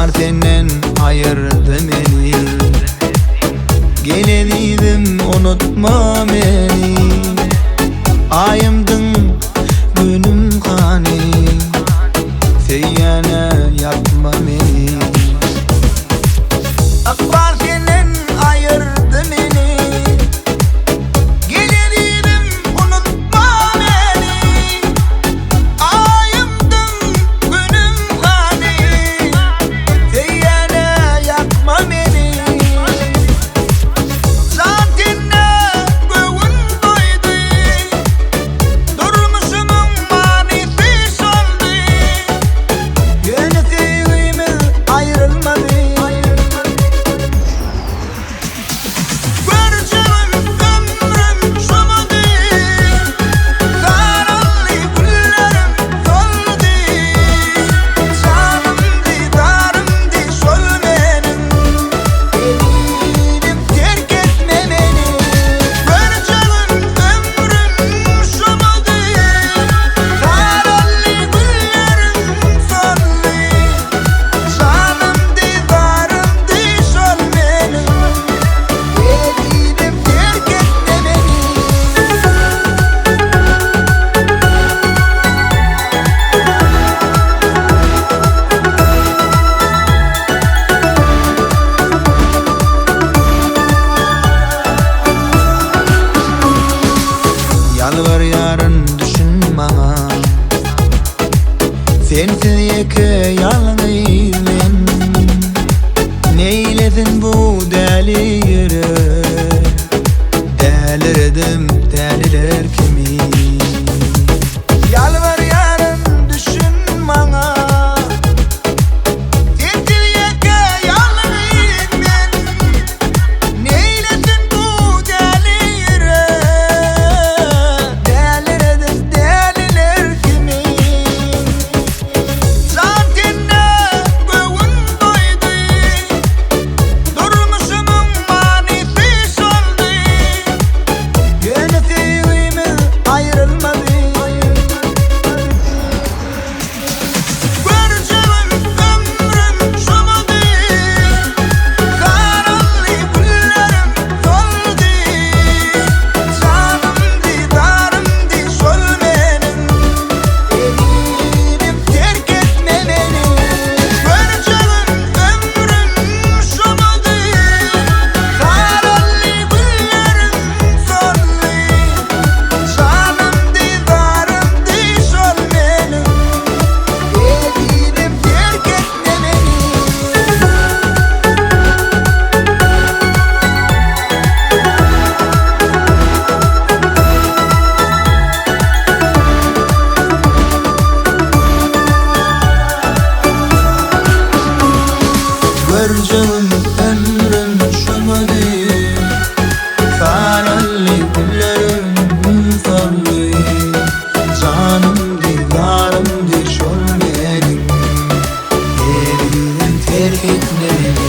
Akbar senden ayırdı beni. Geleliydim unutma beni. Ayımdın günüm hani, seyyane yapma beni. Akbar senden ayırdı beni. Geleliydim unutma beni. Ayımdın günüm hani, seyyane yapma beni. Yalvar yarın düşün bana, sensiz yeke yalnız ben. Neyledin bu deli yürek, delirdim deliler kimi. Yalvar yarın düşün bana, sensiz yeke yalnız ben. Neyledin bu deli yürek, canım ömrüm şamadı. Kararlı günlerim sardı. Canım divarım diş ol benim. Evden terk etme beni.